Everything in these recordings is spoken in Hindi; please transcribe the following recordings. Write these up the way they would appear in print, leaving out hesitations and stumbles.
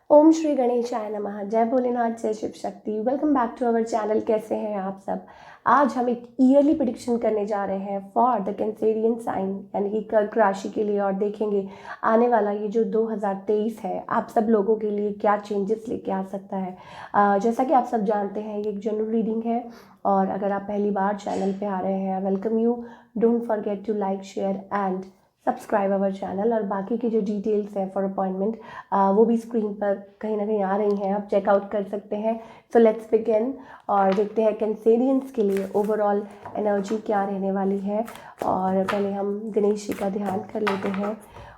ओम श्री गणेशाय नमः। जय भोलेनाथ, जय Shiv Shakti. Welcome back to our channel. कैसे हैं आप सब। आज हम एक ईयरली प्रेडिक्शन करने जा रहे हैं फॉर द कैंसेरियन साइन यानी कि कर्क राशि के लिए, और देखेंगे आने वाला ये जो 2023 है आप सब लोगों के लिए क्या चेंजेस लेके आ सकता है। जैसा कि आप सब जानते हैं ये एक जनरल रीडिंग है, और अगर आप पहली बार चैनल पे आ रहे हैं, welcome you. Don't forget to like, share and subscribe our channel. और बाकी की जो डिटेल्स है फॉर अपॉइंटमेंट वो भी स्क्रीन पर कहीं ना कहीं आ रही हैं, आप चेकआउट कर सकते हैं। सो लेट्स बिगिन और देखते हैं कैंसेरियंस के लिए ओवरऑल एनर्जी क्या रहने वाली है। और पहले हम गणेश जी का ध्यान कर लेते हैं।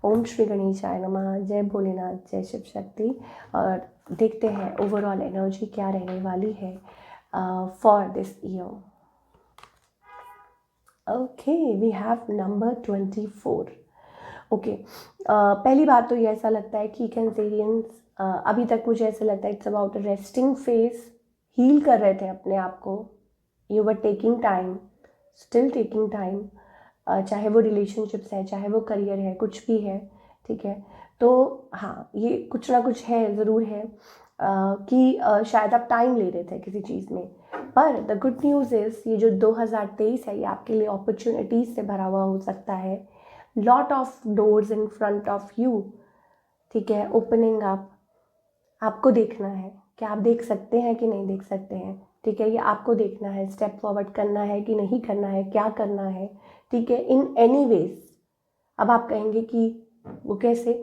ओम श्री गणेशाय नमः। जय भोलेनाथ, जय शिव शक्ति। और देखते हैं ओवरऑल एनर्जी क्या रहने वाली है for this year. Okay, we have number 24। Okay, पहली बात तो ये ऐसा लगता है कि कैंसेरियंस अभी तक मुझे ऐसा लगता है it's about resting phase. Heal कर रहे थे अपने आप को। You were taking time, still taking time. चाहे वो रिलेशनशिप्स है, चाहे वो करियर है, कुछ भी है, ठीक है। तो हाँ, ये कुछ ना कुछ है, ज़रूर है कि शायद आप टाइम ले रहे थे किसी चीज़ में। पर द गुड न्यूज़ इज़ ये जो 2023 है ये आपके लिए अपॉर्चुनिटीज़ से भरा हुआ हो सकता है। Lot of doors in front of you, ठीक है, ओपनिंग अप। आपको देखना है कि आप देख सकते हैं कि नहीं देख सकते हैं, ठीक है। ये आपको देखना है, स्टेप फॉरवर्ड करना है कि नहीं करना है, क्या करना है, ठीक है, इन एनी वेज। अब आप कहेंगे कि वो कैसे।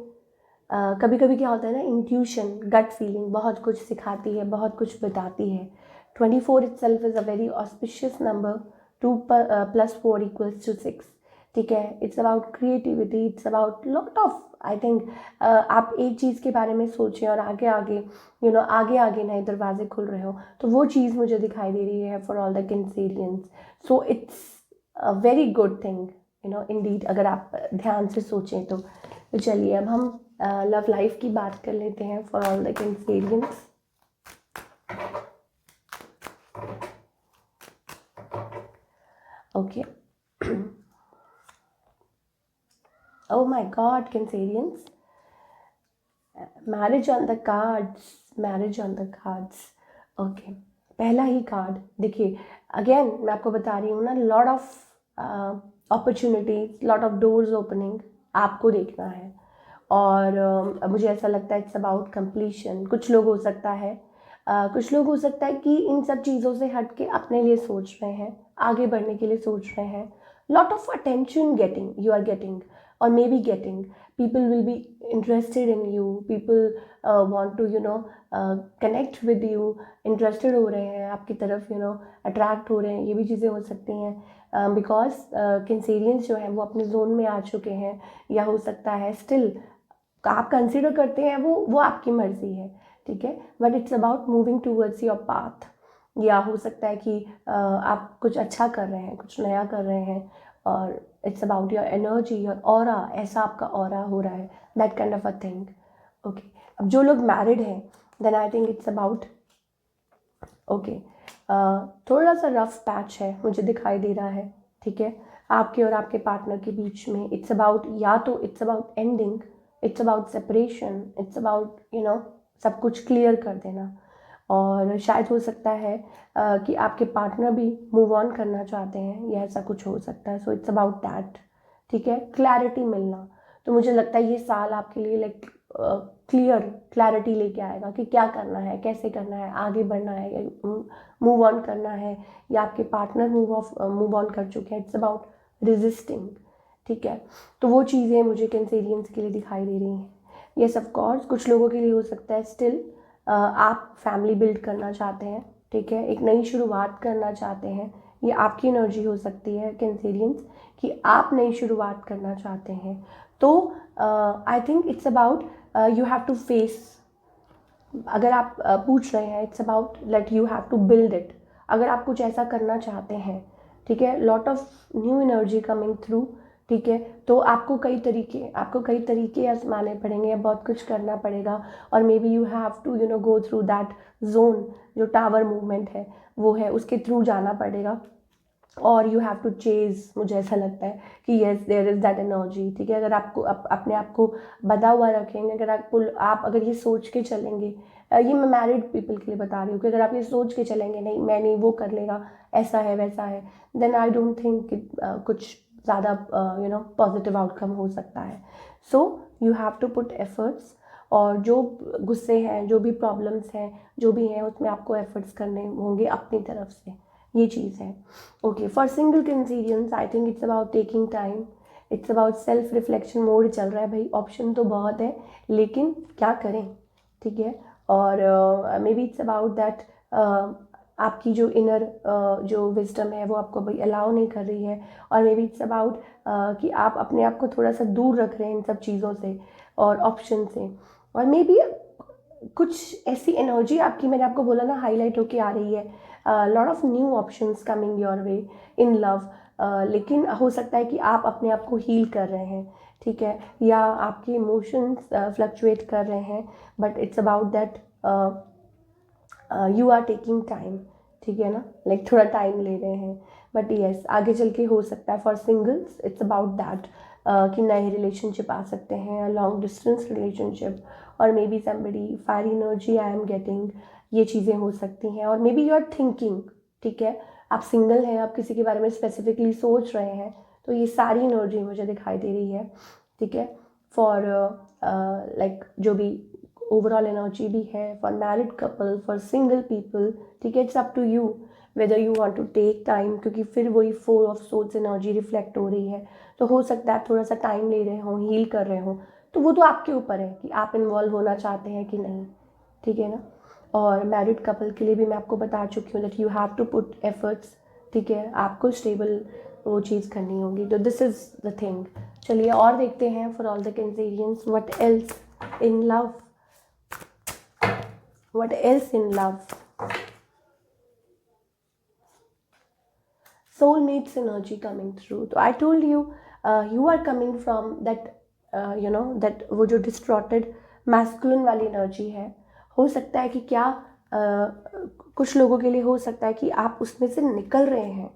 कभी कभी क्या होता है ना, इंट्यूशन, गट फीलिंग बहुत कुछ सिखाती है, बहुत कुछ बताती है। 24 itself is a very auspicious number. 2 + 4 = 6, ठीक है। It's about creativity, it's about lot of, I think आप एक चीज़ के बारे में सोचें और आगे आगे आगे आगे नए दरवाजे खुल रहे हो, तो वो चीज़ मुझे दिखाई दे रही है for all the Cancerians. So it's a very good thing Indeed, अगर आप ध्यान से सोचें तो। चलिए अब हम लव लाइफ की बात कर लेते हैं for all the Cancerians. Okay, oh my god, Cancerians, marriage on the cards, marriage on the cards. Okay, पहला ही कार्ड देखिए। अगेन मैं आपको बता रही हूँ ना, lot of opportunities, lot of doors opening आपको देखना है। और मुझे ऐसा लगता है इट्स अबाउट कंप्लीशन। कुछ लोग हो सकता है कुछ लोग हो सकता है कि इन सब चीज़ों से हट के अपने लिए सोच रहे हैं, आगे बढ़ने के लिए सोच रहे हैं। Lot of attention getting, you are getting or maybe getting. People will be interested in you. People want to connect with you. Interested हो रहे हैं आपकी तरफ, attract हो रहे हैं। ये भी चीज़ें हो सकती हैं बिकॉज कैंसेरियंस जो हैं वो अपने जोन में आ चुके हैं, या हो सकता है स्टिल आप कंसिडर करते हैं, वो आपकी मर्जी है, ठीक है। But it's about moving towards your path. या हो सकता है कि आप कुछ अच्छा कर रहे हैं, कुछ नया कर रहे हैं, और it's about your energy, your aura. ऐसा आपका ऑरा हो रहा है, that kind of a thing. Okay, अब जो लोग मैरिड हैं then I think it's about okay, थोड़ा सा रफ पैच है मुझे दिखाई दे रहा है, ठीक है, आपके और आपके पार्टनर के बीच में। इट्स अबाउट, या तो it's about ending, it's about separation, it's about सब कुछ क्लियर कर देना। और शायद हो सकता है कि आपके पार्टनर भी मूव ऑन करना चाहते हैं, या ऐसा कुछ हो सकता है। सो इट्स अबाउट दैट, ठीक है, क्लैरिटी मिलना। तो मुझे लगता है ये साल आपके लिए लाइक क्लैरिटी लेके आएगा कि क्या करना है, कैसे करना है, आगे बढ़ना है, या मूव ऑन करना है, या आपके पार्टनर मूव ऑन कर चुके हैं। इट्स अबाउट रेजिस्टिंग, ठीक है। तो वो चीज़ें मुझे कैंसेरियंस के लिए दिखाई दे रही हैं। येस ऑफ कोर्स, कुछ लोगों के लिए हो सकता है स्टिल आप फैमिली बिल्ड करना चाहते हैं, ठीक है, एक नई शुरुआत करना चाहते हैं। ये आपकी एनर्जी हो सकती है कैंसेरियंस, कि आप नई शुरुआत करना चाहते हैं। तो I think it's about you have to face. अगर आप पूछ रहे हैं, it's about let you have to build it. अगर आप कुछ ऐसा करना चाहते हैं, ठीक है, lot of new energy coming through, ठीक है। तो आपको कई तरीके आजमाने पड़ेंगे, या बहुत कुछ करना पड़ेगा। और maybe you have to go through that zone, जो टावर मूवमेंट है वो है, उसके थ्रू जाना पड़ेगा। और यू हैव टू चेज, मुझे ऐसा लगता है कि yes there is that energy, ठीक है। अगर आपको अपने आप को बंधा हुआ रखेंगे, अगर आप अगर ये सोच के चलेंगे, ये मैं मैरिड पीपल के लिए बता रही हूँ कि अगर आप ये सोच के चलेंगे नहीं मैं नहीं वो कर लेगा, ऐसा है वैसा है, देन आई डोंट थिंक कि कुछ ज़्यादा पॉजिटिव आउटकम हो सकता है। So you have to put efforts, और जो गुस्से हैं, जो भी प्रॉब्लम्स हैं, जो भी हैं, उसमें आपको एफर्ट्स करने होंगे अपनी तरफ से, ये चीज़ है। Okay, for single consciences I think it's about taking time, it's about self reflection mode चल रहा है भाई, ऑप्शन तो बहुत है लेकिन क्या करें, ठीक है। और may be it's about that आपकी जो इनर जो विजडम है वो आपको भाई अलाउ नहीं कर रही है, और मे बी इट्स अबाउट कि आप अपने आप को थोड़ा सा दूर रख रहे हैं इन सब चीज़ों से और ऑप्शन से, और मे बी कुछ ऐसी एनर्जी आपकी, मैंने आपको बोला ना, हाईलाइट होके आ रही है, lot of new options coming your way in love, लेकिन हो सकता है कि आप अपने आप को हील कर रहे हैं, ठीक है, या आपके इमोशंस फ्लक्चुएट कर रहे हैं, but it's about that you are taking time, ठीक है ना, लाइक थोड़ा टाइम ले रहे हैं, बट येस आगे चल के हो सकता है for singles it's about that कि नए रिलेशनशिप आ सकते हैं, लॉन्ग डिस्टेंस रिलेशनशिप, और maybe somebody fire energy I am getting, ये चीज़ें हो सकती हैं, और maybe you are thinking, ठीक है, आप सिंगल हैं, आप किसी के बारे में स्पेसिफिकली सोच रहे हैं, तो ये सारी एनर्जी मुझे दिखाई दे रही है, ठीक है। फॉर लाइक जो भी ओवरऑल एनर्जी भी है for married couple, for single people, ठीक है, it's up to you whether you want to take time, क्योंकि फिर वही 4 ऑफ सोर्स एनर्जी रिफ्लेक्ट हो रही है, तो हो सकता है थोड़ा सा टाइम ले रहे हों, हील कर रहे हों, तो वो तो आपके ऊपर है कि आप इन्वॉल्व होना चाहते हैं कि नहीं, ठीक है ना। और मैरिड कपल के लिए भी मैं आपको बता चुकी हूँ that you have to put efforts, ठीक है, आपको स्टेबल वो चीज़ करनी होगी, तो दिस इज़ द थिंग। चलिए और देखते हैं for all the Cancerians what else in love, what else in love, soulmates energy coming through, so I told you you are coming from that that वो जो distorted masculine वाली एनर्जी है, हो सकता है कि क्या कुछ लोगों के लिए हो सकता है कि आप उसमें से निकल रहे हैं,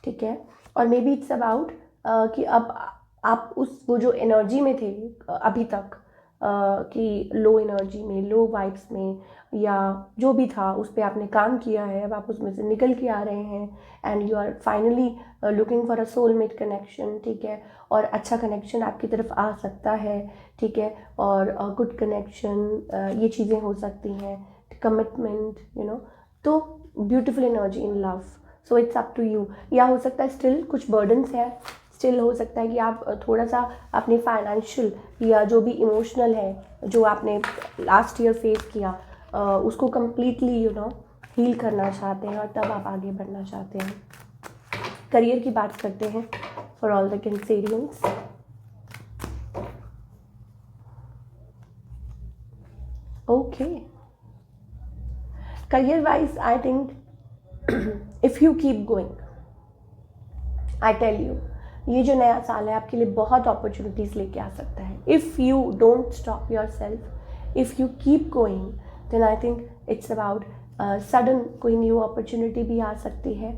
ठीक है, और मे बी इट्स अबाउट कि अब आप उस वो जो एनर्जी में थे अभी तक, कि लो एनर्जी में, लो वाइब्स में, या जो भी था उस पर आपने काम किया है, अब आप उसमें से निकल के आ रहे हैं, and you are finally looking for a soulmate connection, ठीक है, और अच्छा कनेक्शन आपकी तरफ आ सकता है, ठीक है, और गुड कनेक्शन, ये चीज़ें हो सकती हैं, कमिटमेंट, तो beautiful energy in love, so it's up to you. या हो सकता है स्टिल कुछ बर्डन्स है, स्टिल हो सकता है कि आप थोड़ा सा अपने फाइनेंशियल या जो भी इमोशनल है जो आपने लास्ट ईयर फेस किया, उसको कम्प्लीटली हील करना चाहते हैं, और तब आप आगे बढ़ना चाहते हैं। करियर की बात करते हैं for all the Cancerians. Okay, career wise I think if you keep going, I tell you, ये जो नया साल है आपके लिए बहुत अपॉर्चुनिटीज़ लेके आ सकता है, if you don't stop yourself, if you keep going, then I think it's about sudden कोई न्यू अपॉर्चुनिटी भी आ सकती है,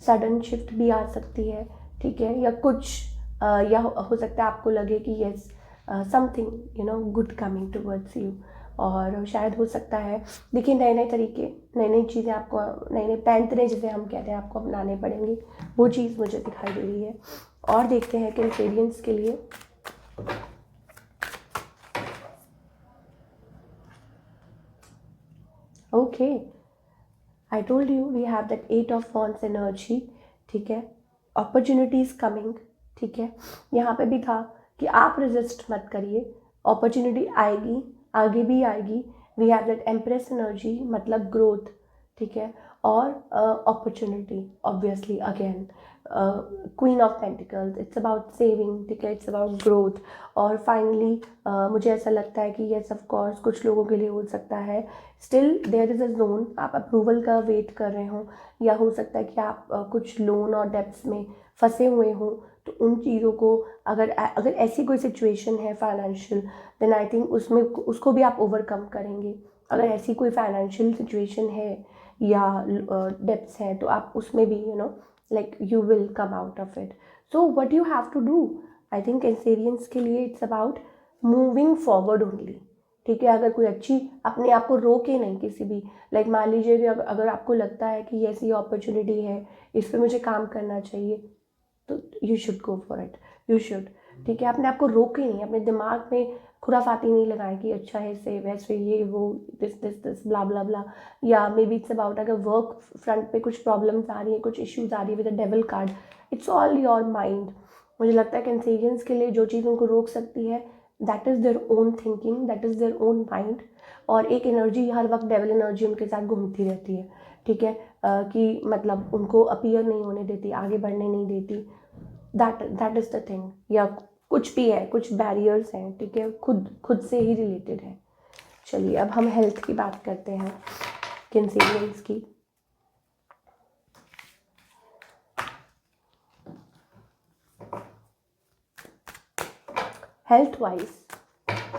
सडन शिफ्ट भी आ सकती है, ठीक है, या कुछ या हो सकता है आपको लगे कि yes something good coming towards you, और शायद हो सकता है, देखिए नए नए तरीके, नई नई चीज़ें आपको, नए नए पैंतरे जिसे हम कहते हैं आपको अपनाने पड़ेंगे, वो चीज़ मुझे दिखाई दे रही है। और देखते हैं कैंसेरियंस के लिए। Okay, I told you we have that 8 of wands energy, ठीक है, अपॉर्चुनिटीज़ कमिंग, ठीक है, यहाँ पे भी था कि आप रेजिस्ट मत करिए, अपॉर्चुनिटी आएगी, आगे भी आएगी। We have that empress energy, मतलब ग्रोथ, ठीक है, और opportunity obviously again, queen of pentacles, it's about saving, ठीक है, इट्स अबाउट ग्रोथ, और फाइनली मुझे ऐसा लगता है कि येस ऑफ कोर्स कुछ लोगों के लिए हो सकता है still there is a zone, आप अप्रूवल का वेट कर रहे हो, या हो सकता है कि आप कुछ लोन और डेब्ट्स में फंसे हुए हों, तो उन चीज़ों को अगर ऐसी कोई सिचुएशन है फाइनेंशियल, देन आई थिंक उसमें उसको भी आप ओवरकम करेंगे। अगर ऐसी कोई फाइनेंशियल सिचुएशन है या डेब्ट्स हैं, तो आप उसमें भी like you will come out of it. So what you have to do, I think Cancerians के लिए it's about moving forward only. ठीक है, अगर कोई अच्छी अपने आप को रोके नहीं किसी भी, लाइक मान लीजिए कि अगर आपको लगता है कि ऐसी अपॉर्चुनिटी है, इस पर मुझे काम करना चाहिए, तो you should go for it, you should. ठीक है, अपने आप को रोके नहीं, अपने दिमाग में खुराफाती नहीं लगाएं कि अच्छा है से वैसे ये वो दिस दिस दिस ब्ला ब्ला ब्ला. या मे बी इट्स अबाउट अगर वर्क फ्रंट पे कुछ प्रॉब्लम्स आ रही है, कुछ इश्यूज आ रही है with a devil card, it's all your mind. मुझे लगता है कैंसेरियंस के लिए जो चीज़ उनको रोक सकती है, that is their own thinking, that is their own mind. और एक एनर्जी हर वक्त डेविल एनर्जी उनके साथ घूमती रहती है. ठीक है, कि मतलब उनको अपीयर नहीं होने देती, आगे बढ़ने नहीं देती. That is the thing. या कुछ भी है, कुछ बैरियर्स हैं, ठीक है, खुद से ही रिलेटेड है. चलिए अब हम हेल्थ की बात करते हैं कैंसेरियंस की. हेल्थ वाइज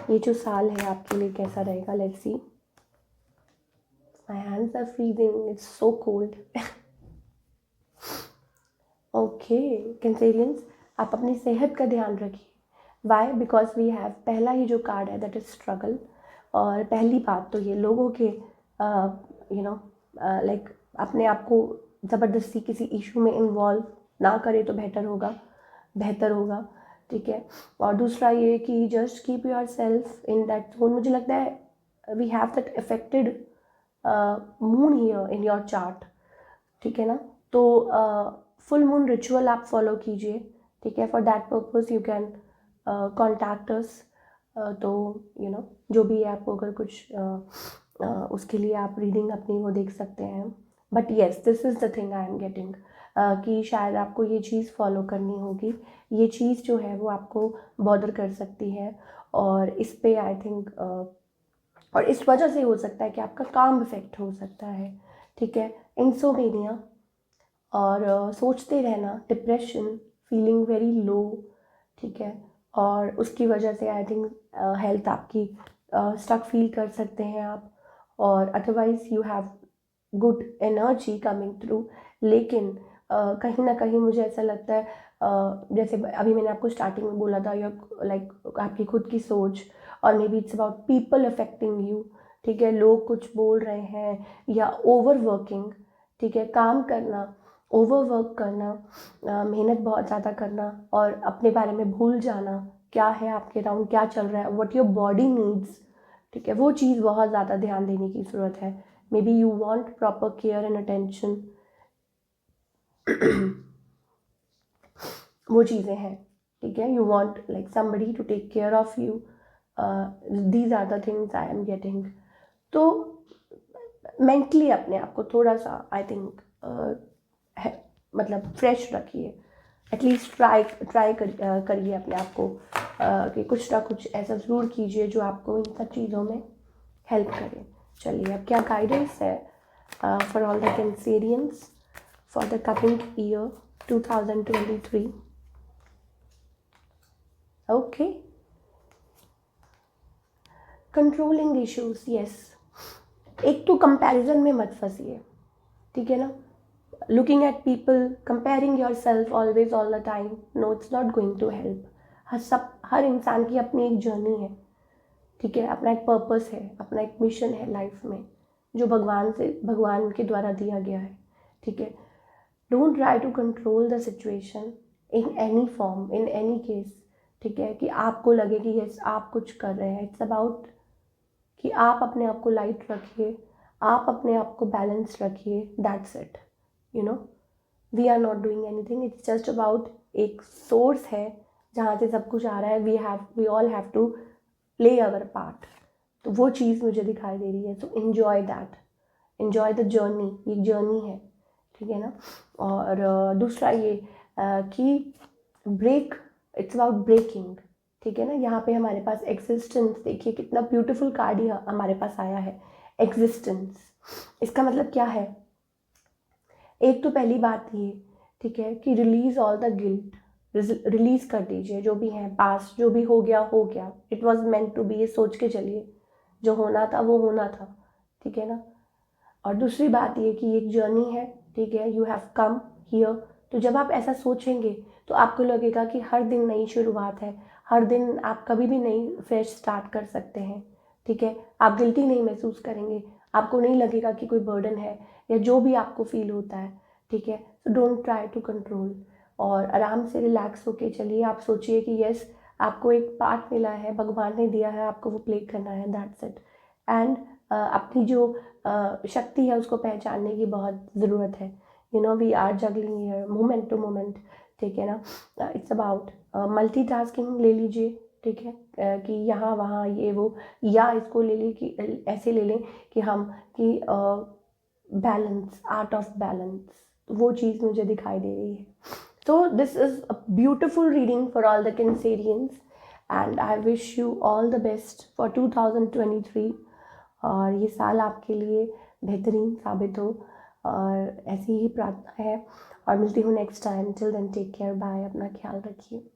ये जो साल है आपके लिए कैसा रहेगा, let's see. My hands are freezing, it's so cold. Okay Cancerians, आप अपनी सेहत का ध्यान रखिए. वाई? बिकॉज वी हैव पहला ही जो कार्ड है दैट इज स्ट्रगल. और पहली बात तो ये लोगों के यू नो लाइक अपने आप को ज़बरदस्ती किसी इशू में इन्वॉल्व ना करे तो बेहतर होगा. ठीक है, और दूसरा ये कि just keep yourself in that zone. मुझे लगता है we have that affected moon here in your chart. ठीक है ना, तो फुल मून रिचुअल आप फॉलो कीजिए. ठीक है, for that purpose you can contact us. तो यू नो जो भी है, आपको अगर कुछ उसके लिए आप रीडिंग अपनी वो देख सकते हैं. But yes, this is the thing I am getting, कि शायद आपको ये चीज़ फॉलो करनी होगी. ये चीज़ जो है वो आपको बॉदर कर सकती है, और इस पे आई थिंक और इस वजह से हो सकता है कि आपका काम इफेक्ट हो सकता है. ठीक है, इंसोमेनिया और सोचते रहना, डिप्रेशन, फीलिंग वेरी लो. ठीक है, और उसकी वजह से आई थिंक हेल्थ आपकी स्टक फील कर सकते हैं आप. और otherwise you have good energy coming through. लेकिन कहीं ना कहीं मुझे ऐसा लगता है जैसे अभी मैंने आपको स्टार्टिंग में बोला था, योर लाइक आपकी खुद की सोच, और may be it's about people affecting you. ठीक है, लोग कुछ बोल रहे हैं, या ओवर वर्किंग. ठीक है, काम करना, ओवरवर्क करना, मेहनत बहुत ज़्यादा करना, और अपने बारे में भूल जाना क्या है आपके अराउंड, क्या चल रहा है, व्हाट योर बॉडी नीड्स. ठीक है, वो चीज़ बहुत ज़्यादा ध्यान देने की ज़रूरत है. Maybe you want proper care and attention. वो चीज़ें हैं. ठीक है, you want like somebody to take care of you. These are the things I am getting. तो मेंटली अपने आप को थोड़ा सा आई थिंक मतलब फ्रेश रखिए. एटलीस्ट ट्राई करिए अपने आप को कि कुछ ना कुछ ऐसा ज़रूर कीजिए जो आपको इन सब चीज़ों में हेल्प करे. चलिए अब क्या गाइडेंस है for all the Cancerians for the coming year 2023. Okay, controlling issues. Yes, एक तो कंपैरिजन में मत फंसिए. ठीक है ना, looking at people, comparing yourself always all the time, no, it's not going to help. हर इंसान की अपनी एक जर्नी है. ठीक है, अपना एक पर्पस है, अपना एक मिशन है लाइफ में, जो भगवान के द्वारा दिया गया है. ठीक है, don't try to control the situation in any form, in any case. ठीक है, कि आपको लगे कि यस आप कुछ कर रहे हैं. इट्स अबाउट कि आप अपने आप को लाइट रखिए, आप अपने आप को बैलेंस रखिए. That's it. You know, we are not doing anything. It's just about एक सोर्स है जहाँ से सब कुछ आ रहा है. We all have to play our part. तो वो चीज़ मुझे दिखाई दे रही है. So enjoy that, enjoy the journey. ये जर्नी है. ठीक है ना. और दूसरा ये कि ब्रेक, इट्स अबाउट ब्रेकिंग. ठीक है ना, यहाँ पे हमारे पास एग्जिस्टेंस, देखिए कितना ब्यूटीफुल कार्ड ही हमारे पास आया है, एग्जिस्टेंस. इसका मतलब क्या है? एक तो पहली बात ये, ठीक है, कि release all the guilt. Release कर दीजिए जो भी है, पास जो भी हो गया. It was meant to be. ये सोच के चलिए जो होना था वो होना था. ठीक है ना. और दूसरी बात ये कि एक जर्नी है. ठीक है, यू हैव कम हियर तो जब आप ऐसा सोचेंगे तो आपको लगेगा कि हर दिन नई शुरुआत है, हर दिन आप कभी भी नई फ्रेश स्टार्ट कर सकते हैं, ठीक है। आप गिल्टी नहीं महसूस करेंगे, आपको नहीं लगेगा कि कोई बर्डन है या जो भी आपको फील होता है, ठीक है। So don't try to control, और आराम से रिलैक्स होके चलिए। आप सोचिए कि यस, आपको एक पार्ट मिला है, भगवान ने दिया है, आपको वो प्ले करना है, दैट्स इट। एंड अपनी जो शक्ति है उसको पहचानने की बहुत ज़रूरत है। You know, we are juggling here moment to moment, ठीक है ना। इट्स अबाउट मल्टीटास्किंग ले लीजिए, ठीक है। कि यहाँ वहाँ ये वो, या इसको ले लें कि ऐसे ले लें कि हम कि बैलेंस, आर्ट ऑफ बैलेंस, वो चीज़ मुझे दिखाई दे रही है। So this is a beautiful reading for all the Cancerians, and I wish you all the best for 2023, और ये साल आपके लिए बेहतरीन साबित हो, और ऐसी ही प्रार्थना है। और मिलती हूँ next time. Till then take care, bye, अपना ख्याल रखिए।